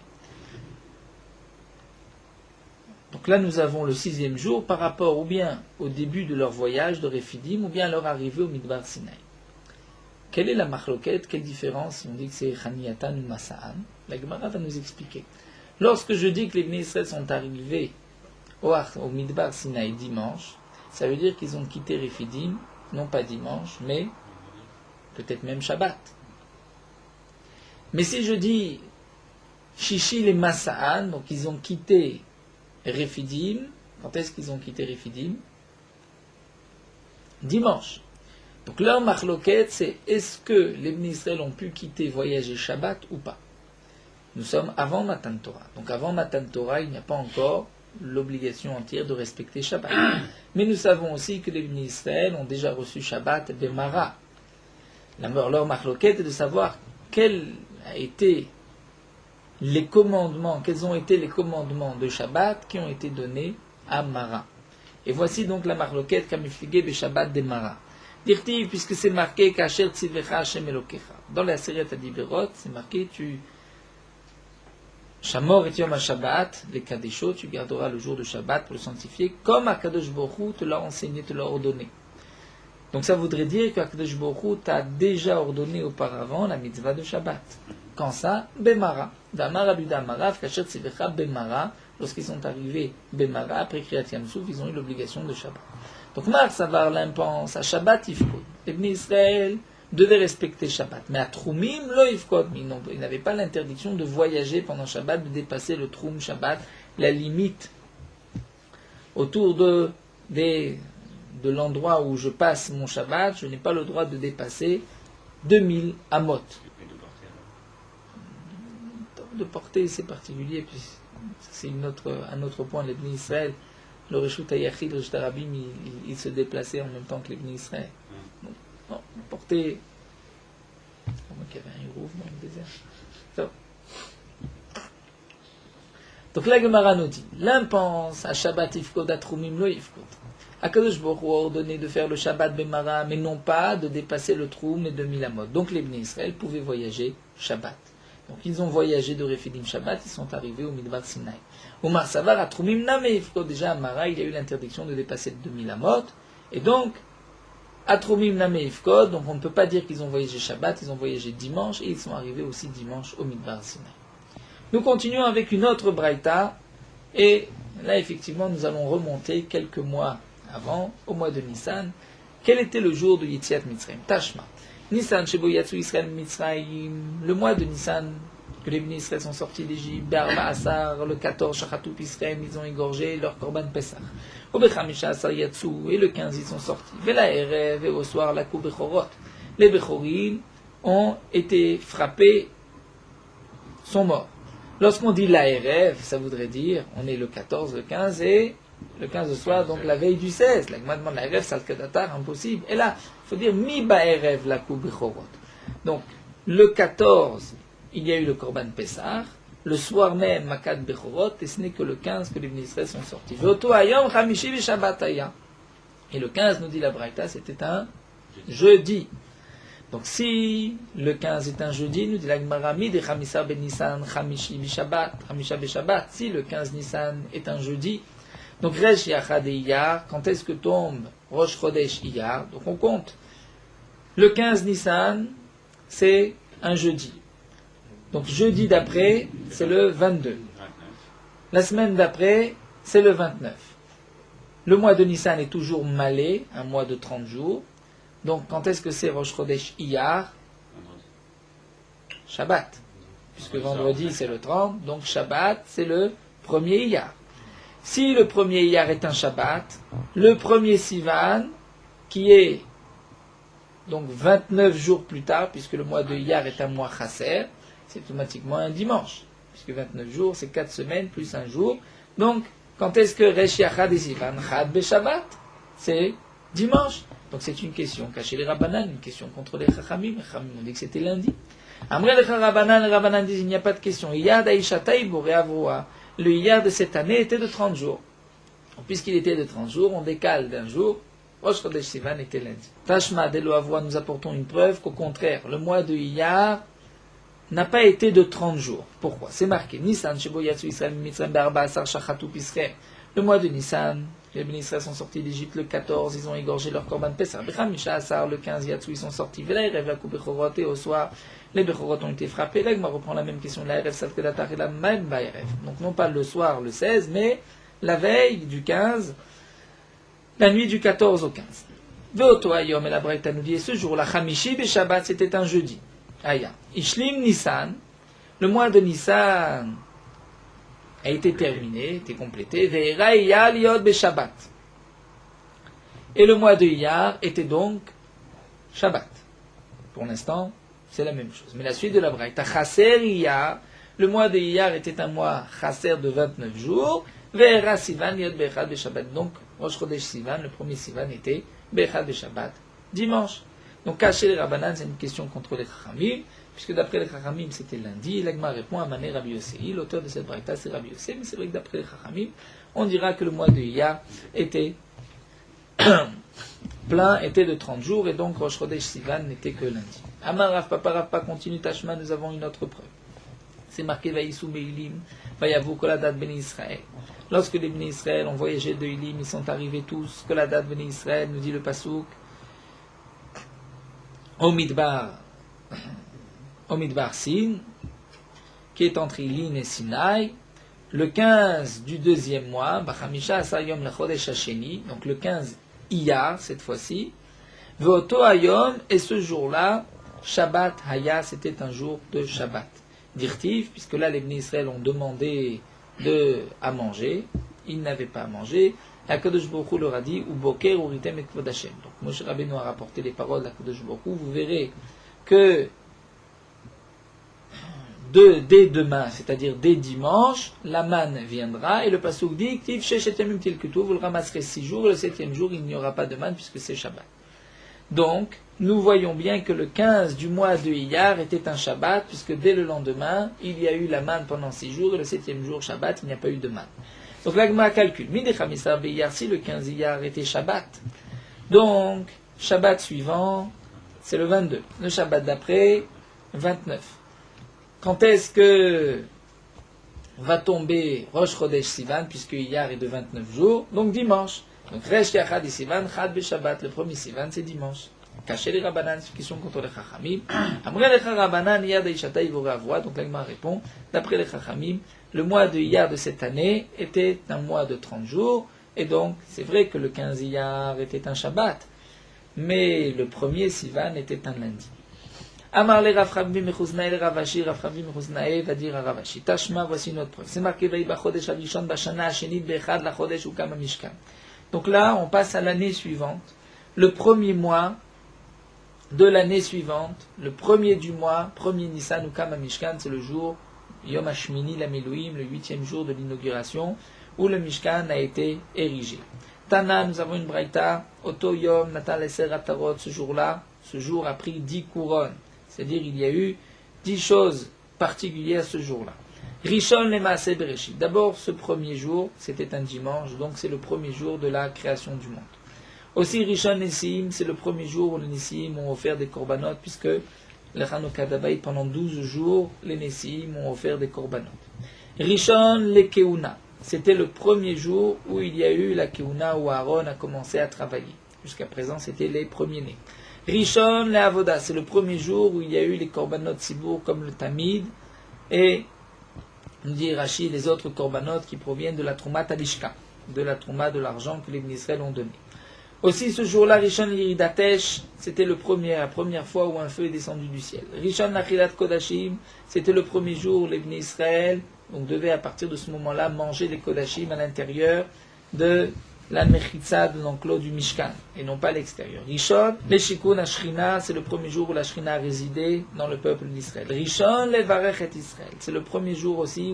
Donc là, nous avons le sixième jour par rapport ou bien au début de leur voyage de Rephidim, ou bien à leur arrivée au Midbar Sinaï. Quelle est la marloquette, quelle différence si on dit que c'est Chaniyatan ou Massa'an? La Gemara va nous expliquer. Lorsque je dis que les Bnei Israël sont arrivés au Midbar Sinaï dimanche, ça veut dire qu'ils ont quitté Rephidim, non pas dimanche, mais peut-être même Shabbat. Mais si je dis Shishi les Massa'an, donc ils ont quitté Rephidim, quand est-ce qu'ils ont quitté Rephidim? Dimanche. Donc leur marloquette, c'est est-ce que les Bnei Israël ont pu quitter, voyager Shabbat ou pas? Nous sommes avant Matan Torah. Donc avant Matan Torah, il n'y a pas encore l'obligation entière de respecter Shabbat. Mais nous savons aussi que les Bnei Israël ont déjà reçu Shabbat Bemara. Leur marloquette est de savoir quels ont été les commandements de Shabbat qui ont été donnés à Mara. Et voici donc la marloquette Kamifligé be Shabbat de Mara. Dirtiv, puisque c'est marqué Kasher Tzivecha Hashem Elokecha. Dans la Seret Adiberot, c'est marqué Shamor et Yom HaShabbat, les Kadeshot, tu garderas le jour de Shabbat pour le sanctifier, comme Akadosh Baruch Hu te l'a enseigné, te l'a ordonné. Donc ça voudrait dire qu'Akadosh Baruch Hu t'a déjà ordonné auparavant la mitzvah de Shabbat. Quand ça? Bemara. Damar Abuda Mara, Kasher Tzivecha Bemara, lorsqu'ils sont arrivés Bemara, après Kriyat Yamsouf, ils ont eu l'obligation de Shabbat. Donc Mar Savar l'impense, à Shabbat Yifkod. Les Bnei Israël devaient respecter Shabbat. Mais à Troumim, lo Yifkod. Ils n'avaient pas l'interdiction de voyager pendant Shabbat, de dépasser le Troum Shabbat, la limite autour de l'endroit où je passe mon Shabbat. Je n'ai pas le droit de dépasser 2000 amot. De porter, c'est particulier, puis c'est un autre point, les Bnei Israël, le Reshut HaYachid, le Reshut HaRabim, il se déplaçait en même temps que les Bnei Israël. Donc, non, porter... Comment qu'il y avait un Hérouv dans le désert. Donc la Gemara nous dit, l'un pense à Shabbat Ifkod, à Trumim lo Ifkod. Akadosh Baruch Hu a ordonné de faire le Shabbat Bemara, mais non pas de dépasser le Troum et de Milamot. Donc les Bnei Israël pouvaient voyager Shabbat. Donc ils ont voyagé de Refidim Shabbat, ils sont arrivés au Midbar Sinai. Omar Savar à Trumim Name Ifkod, déjà à Mara, il y a eu l'interdiction de dépasser le 2000 amot. Et donc, à Trumim Name Ifkod, donc on ne peut pas dire qu'ils ont voyagé Shabbat, ils ont voyagé dimanche, et ils sont arrivés aussi dimanche au Midbar Sinai. Nous continuons avec une autre braïta, et là effectivement nous allons remonter quelques mois avant, au mois de Nissan. Quel était le jour de Yetziat Mitzrayim? Tashma. Nissan Shebo Yatsu Israël Mitzrayim, le mois de Nissan, que les Bnei Israël sont sortis d'Égypte, Be'arba Asar, le 14, Shachatu Israël, ils ont égorgé leur Korban Pesach. Au Bechamisha Asar Yatsu, et le 15 ils sont sortis. Vela Erev, et au soir, la Kou Bechorot. Les Bechorim ont été frappés, sont morts. Lorsqu'on dit la Erev, ça voudrait dire, on est le 14, le 15, et le 15 de soir, donc la veille du 16. La Gemara demande la Erev, Salkadatar, impossible. Et là, il faut dire Mi Ba Erev, la Kou Bechorot. Donc, le 14, il y a eu le Korban Pessah, le soir même, Makat Bechorot, et ce n'est que le 15 que les Bnei Israël sont sortis. Veoto Hayom Chamishi Shabbat Haya. Et le 15, nous dit la Braïta, c'était un jeudi. Donc si le 15 est un jeudi, nous dit la Gemara, Mid Chamisa Ben Nissan Chamishi Bishabbat, Chamisha Beshabbat, si le 15 Nissan est un jeudi, donc Resh Yachad et Iyar, quand est-ce que tombe Rosh Chodesh Iyar? Donc on compte. Le 15 Nissan, c'est un jeudi. Donc jeudi d'après, c'est le 22. La semaine d'après, c'est le 29. Le mois de Nissan est toujours malé, un mois de 30 jours. Donc quand est-ce que c'est Rosh Chodesh Iyar? Shabbat. Puisque vendredi c'est le 30, donc Shabbat c'est le premier Iyar. Si le premier Iyar est un Shabbat, le premier Sivan, qui est donc 29 jours plus tard, puisque le mois de Iyar est un mois Chasser, c'est automatiquement un dimanche, puisque 29 jours, c'est 4 semaines plus un jour. Donc, quand est-ce que Resh Yachad et Sivan Chad Be Shabbat? C'est dimanche. Donc c'est une question cachée les Rabbanan, une question contre les Chachamim. Les Chachamim ont dit que c'était lundi. Après les Rabbanan disent il n'y a pas de question. Iyad Aishatay Boré Avroa. Le Iyad de cette année était de 30 jours. Donc, puisqu'il était de 30 jours, on décale d'un jour. Rosh Chodesh Sivan était lundi. Tashma Delo Avroa, nous apportons une preuve qu'au contraire, le mois de Iyar n'a pas été de 30 jours. Pourquoi? C'est marqué. Nissan Shebo Yatsu Israël Mitzrayim Be'arba Asar Shachatu Israël. Le mois de Nissan, les Bnei Israël sont sortis d'Égypte le 14, ils ont égorgé leur Korban Pesach. Bechamisha Asar, le 15 Yatsu, ils sont sortis. Vela Erev la Kou Bechorot, et au soir, les Bechorot ont été frappés. Là, je reprend la même question. La Erev Salkedatar et la même Baerev. Donc non pas le soir, le 16, mais la veille du 15, la nuit du 14 au 15. Veoto Ayom et la Braïta nous dit, ce jour-là, Chamishi Beshabbat, c'était un jeudi. Aya. Ishlim Nissan, le mois de Nissan a été terminé, été complété. Ve'era Iyar liot Beshabbat. Et le mois de Iyar était donc Shabbat. Pour l'instant, c'est la même chose. Mais la suite de la Braïta, Chaser Iyar, le mois de Iyar était un mois Chaser de 29 jours. Ve'era Sivan liot Bechad Beshabbat. Donc, Rosh Chodesh Sivan, le premier Sivan était Bechad Beshabbat, dimanche. Donc, cacher les Rabbanan, c'est une question contre les Chachamim, puisque d'après les Chachamim, c'était lundi. L'Agma répond à Mané Rabbi Yossei. L'auteur de cette braïta, c'est Rabbi Yossei, mais c'est vrai que d'après les Chachamim, on dira que le mois de Iyar était plein, était de 30 jours, et donc Rosh Chodesh Sivan n'était que lundi. Amar Rav Papa Rav Pa continue Tashma, nous avons une autre preuve. C'est marqué Vaïsou Beilim, Vayavu Koladat Beni Israël. Lorsque les Beni Israël ont voyagé de Ilim, ils sont arrivés tous, Koladat Beni Israël, nous dit le Pasuk, au Midbar Sin, qui est entre Ilin et Sinaï, le 15 du deuxième mois, Bachamisha Asayom Lechodesh Hasheni, donc le 15 Iyar cette fois-ci, Veoto Hayom, et ce jour-là, Shabbat Haya, c'était un jour de Shabbat. Dirtiv, puisque là les Bnei Israël ont demandé à manger, ils n'avaient pas à manger. HaKadosh Baruch Hu leur a dit, Uboker uritem et kvod Hashem. Donc Moshe Rabbeinu a rapporté les paroles d'HaKadosh Baruch Hu. Vous verrez que dès demain, c'est-à-dire dès dimanche, la manne viendra, et le passouk dit, Tiv sheshet yamim tilkutu, vous le ramasserez 6 jours, le 7e jour, il n'y aura pas de manne puisque c'est Shabbat. Donc, nous voyons bien que le 15 du mois de Iyar était un Shabbat, puisque dès le lendemain, il y a eu la manne pendant 6 jours, et le 7e jour, Shabbat, il n'y a pas eu de manne. Donc l'Agma calcule, si le 15 Iyar était Shabbat, donc, Shabbat suivant, c'est le 22. Le Shabbat d'après, 29. Quand est-ce que va tomber Rosh Chodesh Sivan, puisque Iyar est de 29 jours, donc dimanche. Donc Resh Yachad et Sivan, Chad be Shabbat, le premier Sivan, c'est dimanche. Caché les Rabbanan, ceux qui sont contre les Chachamim. Amre les Rabbanan, Iyar de Ishata Ivora, donc l'Agma répond, d'après les Chachamim, le mois de Iyar de cette année était un mois de 30 jours, et donc c'est vrai que le 15 Iyar était un Shabbat, mais le premier Sivan était un lundi. Amar le Rav Rabbi Mechuznae le Ravashi, Rav Rabbi Mechuznae va dire à Ravashi, Tashma, voici notre preuve. C'est marqué Vei Bachodesh Avishon Bashana Hashenit Bechad la Chodesh Ukam Mishkan. Donc là, on passe à l'année suivante. Le premier mois de l'année suivante, le premier du mois, premier Nissan Ukam Mishkan, c'est le jour Yom Hashmini la Milouim, le 8e jour de l'inauguration, où le Mishkan a été érigé. Tana, nous avons une braïta, Oto Yom Natan Leser Atarot, ce jour-là, ce jour a pris 10 couronnes. C'est-à-dire il y a eu 10 choses particulières ce jour-là. Rishon le Maaseh Bereshit. D'abord, ce premier jour, c'était un dimanche, donc c'est le premier jour de la création du monde. Aussi, Rishon Nessim, c'est le premier jour où les Nessim ont offert des korbanot, puisque les Hanouka d'Abaï, pendant 12 jours, les Nessim ont offert des korbanot. Rishon le Keuna, c'était le premier jour où il y a eu la Keuna, où Aaron a commencé à travailler. Jusqu'à présent, c'était les premiers-nés. Rishon le Avoda, c'est le premier jour où il y a eu les korbanot Sibour comme le Tamid et, nous dit Rashi, les autres korbanot qui proviennent de la Trouma Talishka, de la Trouma de l'argent que les Israël ont donné. Aussi ce jour-là, Rishon Yiridatesh, c'était la première fois où un feu est descendu du ciel. Rishon Achilat Kodashim, c'était le premier jour où les Israël devaient à partir de ce moment-là manger les Kodashim à l'intérieur de la mechitza de l'enclos du Mishkan, et non pas à l'extérieur. Rishon, le Shikun Ashrina, c'est le premier jour où la Shrina a résidé dans le peuple d'Israël. Rishon, le Varech et Israël, c'est le premier jour aussi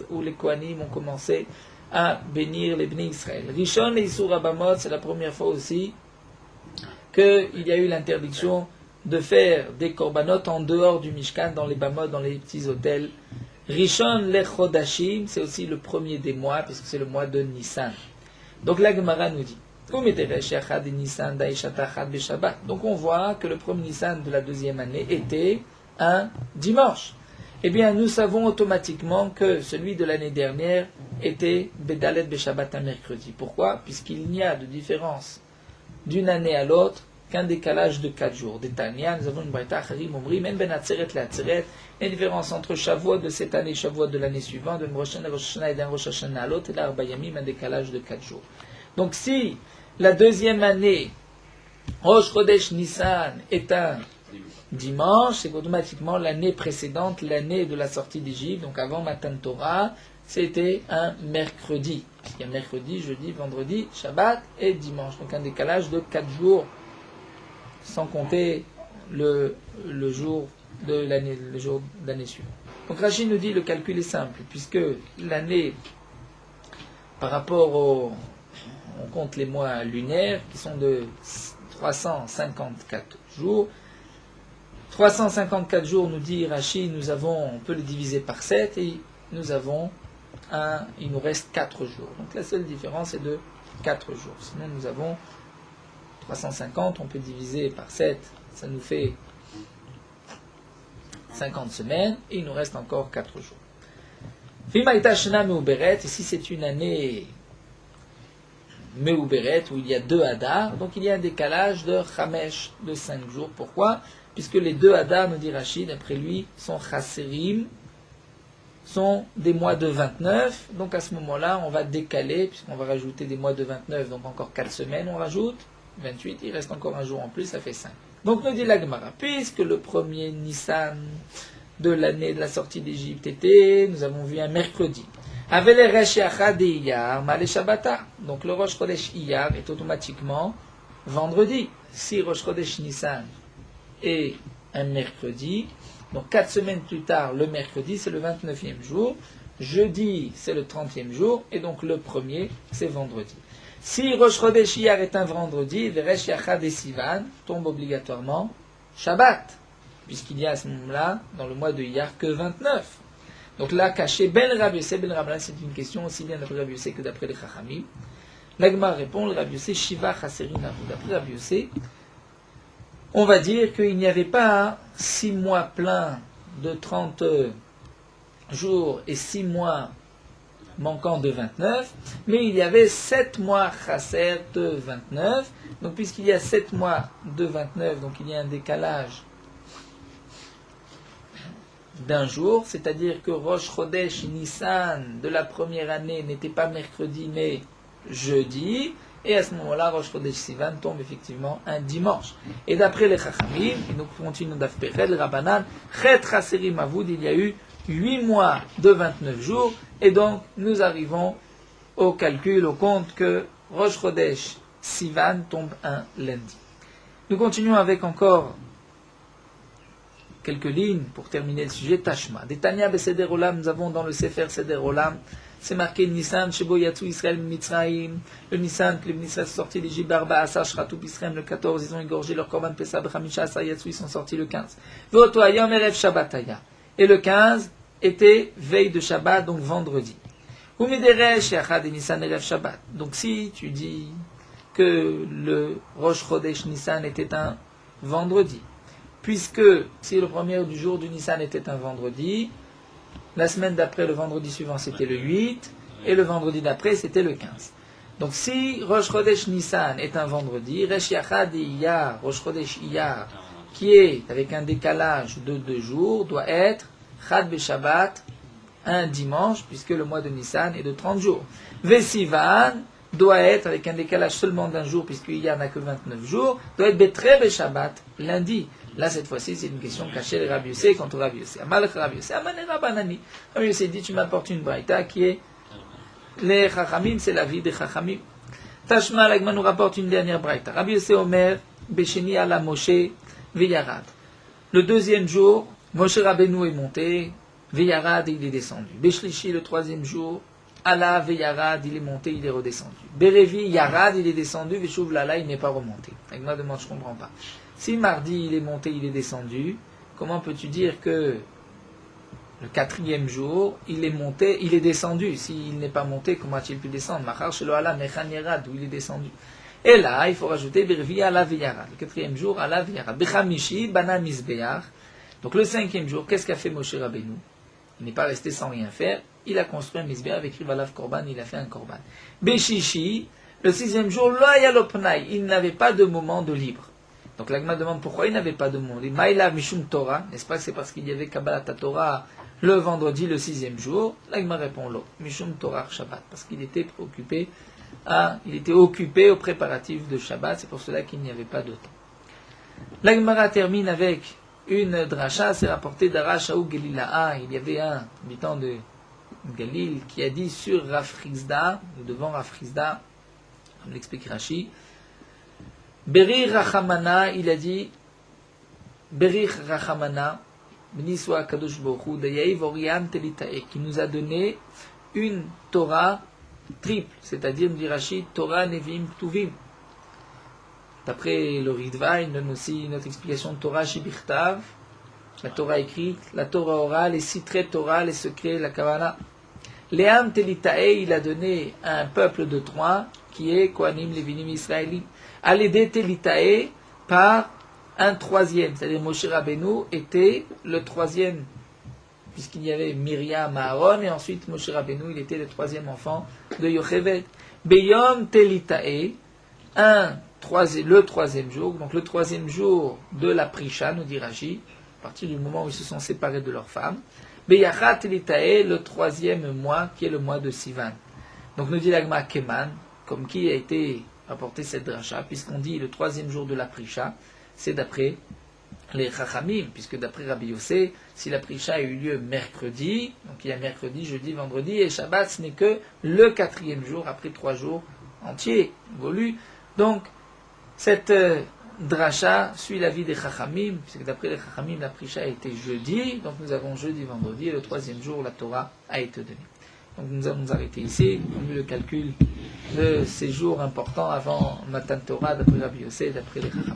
où les Kohanim ont commencé à bénir les Bnei Israël. Rishon, le Isur Abamot, c'est la première fois aussi qu'il y a eu l'interdiction de faire des korbanot en dehors du Mishkan, dans les Bamot, dans les petits hôtels. Rishon, le Chodashim, c'est aussi le premier des mois, puisque c'est le mois de Nissan. Donc la Gemara nous dit, donc on voit que le premier Nissan de la deuxième année était un dimanche. Eh bien, nous savons automatiquement que celui de l'année dernière était Bedalet Beshabbat un mercredi. Pourquoi ? Puisqu'il n'y a de différence d'une année à l'autre qu'un décalage de 4 jours. D'Etania, nous avons une braïta, Charim Omri, men ben Atzeret le Atzeret, une différence entre Shavuot de cette année et Shavuot de l'année suivante, de Rosh Hashanah et d'un Rosh Hashanah à l'autre, et l'Arba Yamim, un décalage de 4 jours. Donc si la deuxième année, Rosh Chodesh Nissan, est un dimanche, c'est automatiquement l'année précédente, l'année de la sortie d'Égypte, donc avant Matan Torah, c'était un mercredi. Il y a mercredi, jeudi, vendredi, Shabbat et dimanche. Donc un décalage de 4 jours, sans compter le jour de l'année suivante. Donc Rachid nous dit le calcul est simple, puisque l'année, par rapport on compte les mois lunaires, qui sont de 354 jours. 354 jours, nous dit Rachid, on peut les diviser par 7, et il nous reste 4 jours. Donc la seule différence est de 4 jours. Sinon nous avons 350, on peut diviser par 7, ça nous fait 50 semaines, et il nous reste encore 4 jours. Et si c'est une année Meuberet, où il y a 2 Hadar, donc il y a un décalage de Chamesh, de 5 jours. Pourquoi ? Puisque les 2 Hadar, nous dit Rachid, d'après lui, sont Chasserim, sont des mois de 29, donc à ce moment-là, on va décaler, puisqu'on va rajouter des mois de 29, donc encore 4 semaines, on rajoute 28, il reste encore un jour en plus, ça fait 5. Donc nous dit la Gemara, puisque le premier Nissan de l'année de la sortie d'Égypte était, nous avons vu un mercredi. Avec les Resh Yachad et Iyar, Malé Shabbata. Donc le Rosh Chodesh Iyar est automatiquement vendredi. Si Rosh Chodesh Nissan est un mercredi, Donc 4 semaines plus tard, le mercredi, c'est le 29e jour. Jeudi, c'est le 30e jour. Et donc le premier, c'est vendredi. Si Rosh Chodesh Iyar est un vendredi, Veresh Yachad et Sivan tombe obligatoirement Shabbat. Puisqu'il y a à ce moment-là, dans le mois de Iyar, que 29. Donc là, caché Ben Rabbi Yossé, Ben Rabbanan, c'est une question aussi bien d'après Rabbi Yossé que d'après les Chachamim. L'Agma répond, le Rabbi Yossé, Shiva Chaserin Avu. D'après Rabbi Yossé, on va dire qu'il n'y avait pas 6 mois pleins de 30 jours et 6 mois manquants de 29, mais il y avait 7 mois Chaser de 29. Donc puisqu'il y a 7 mois de 29, donc il y a un décalage d'un jour, c'est-à-dire que Rosh Chodesh Nissan de la première année n'était pas mercredi mais jeudi, et à ce moment-là Rosh Chodesh Sivan tombe effectivement un dimanche. Et d'après les Chachamim, et nous continuons d'Afpered, le Rabbanan, Chet Chaserim Avoud, il y a eu 8 mois de 29 jours, et donc nous arrivons au calcul, au compte que Rosh Chodesh Sivan tombe un lundi. Nous continuons avec encore quelques lignes pour terminer le sujet. Tashma. Des Tanya Beseder Olam, nous avons dans le Sefer Seder Olam, c'est marqué Nissan, Shebo Yatsu Israël Mitzraïm. Le Nissan, que les Israël sont sortis d'Égypte, Barba Asa Shratou Israël le 14, ils ont égorgé leur Korban Pessah Bechamisha Asa Yatsu, ils sont sortis le 15. Voto Ayom Erev Shabbataya. Et le 15 était veille de Shabbat, donc vendredi. Umideresh Yachad et Nissan Erev Shabbat. Donc si tu dis que le Rosh Chodesh Nissan était un vendredi, puisque si le premier du jour du Nissan était un vendredi, la semaine d'après, le vendredi suivant, c'était le 8, et le vendredi d'après, c'était le 15. Donc si Rosh Chodesh Nissan est un vendredi, Resh Yachad et Iyar, Rosh Chodesh Iyar, qui est avec un décalage de 2 jours, doit être Chad Beshabbat, un dimanche, puisque le mois de Nissan est de 30 jours. Vesivan doit être avec un décalage seulement d'un jour, puisqu'il n'y en a que 29 jours, doit être Betre Beshabbat, lundi. Là, cette fois-ci, c'est une question cachée de Rabbi Yossé contre Rabbi Yossé. Amalek Rabbi Yossé, Amane Rabbanani. Rabbi Yossé dit, tu m'apportes une braïta qui est les Chachamim, c'est la vie des Chachamim. Tashma, l'Agma nous rapporte une dernière braïta. Rabbi Yossé Omer, Besheni ala Moshe, Veyarad. Le deuxième jour, Moshe Rabbeinu est monté, Veyarad, il est descendu. Beshlishi, le troisième jour, Allah, Veyarad, il est monté, il est redescendu. Berevi, Yarad, il est descendu, Veshuv Lala, il n'est pas remonté. L'Agma demande, je ne comprends pas. Si mardi il est monté, il est descendu, comment peux-tu dire que le 4e jour, il est monté, il est descendu? S'il n'est pas monté, comment a-t-il pu descendre? Machar shelo ala mechan yerad, où il est descendu. Et là, il faut rajouter Bervi ala veyarad. Le 4e jour, ala veyarad. Bechamishi, bana misbeach. Donc le 5e jour, qu'est-ce qu'a fait Moshe Rabbeinu? Il n'est pas resté sans rien faire. Il a construit un misbeach avec Rivalav Korban, il a fait un Korban. Beshishi, le 6e jour, lo haya lo pnai. Il n'avait pas de moment de libre. Donc l'Agma demande pourquoi il n'avait pas de monde. Maïla Mishum Torah, n'est-ce pas que c'est parce qu'il y avait Kabbalat Torah le vendredi, le 6e jour? L'Agma répond l'eau. Mishum Torah Shabbat, parce qu'il était occupé aux préparatifs de Shabbat, c'est pour cela qu'il n'y avait pas de temps. L'Agmara termine avec une dracha, c'est rapporté d'Arachaou Gelila'a. Il y avait un habitant de Galil qui a dit sur Rafrizda, devant Rafrizda, comme l'explique Rashi, Berir Rachamana, il a dit, Berir Rachamana, béni soit Kadosh Baruch Hu, Dayaïv Oriam Telitae, qui nous a donné une Torah triple, c'est-à-dire, nous dit Rashi, Torah Nevim Ktuvim. D'après le Ritva, il donne aussi notre explication de Torah Shibichtav, la Torah écrite, la Torah orale, les 6 traits Torah, les secrets, la Kavala. Leam Telitae, il a donné à un peuple de 3, qui est Kohanim Levinim Israélim. Alédé Telitae par un 3e, c'est-à-dire Moshe Rabbeinu était le 3e, puisqu'il y avait Myriam, Aaron, et ensuite Moshe Rabbeinu, il était le 3e enfant de Yocheved. Beyom Telitae, le 3e jour, donc le 3e jour de la Prisha, nous dit Rashi, à partir du moment où ils se sont séparés de leurs femmes. Beyachat Telitae, le 3e mois, qui est le mois de Sivan. Donc nous dit l'Agma Keman, comme qui a été apporté cette dracha, puisqu'on dit le 3e jour de la Prisha, c'est d'après les Chachamim, puisque d'après Rabbi Yossé, si la Prisha a eu lieu mercredi, donc il y a mercredi, jeudi, vendredi, et Shabbat, ce n'est que le 4e jour, après 3 jours entiers, volus. Donc, cette Dracha suit l'avis des Chachamim, puisque d'après les Chachamim, la Prisha a été jeudi, donc nous avons jeudi, vendredi, et le troisième jour, la Torah a été donnée. Donc nous allons nous arrêter ici, on a vu le calcul de ces jours importants avant Matan Torah, d'après Rabbi Yossé, d'après les Chachamim.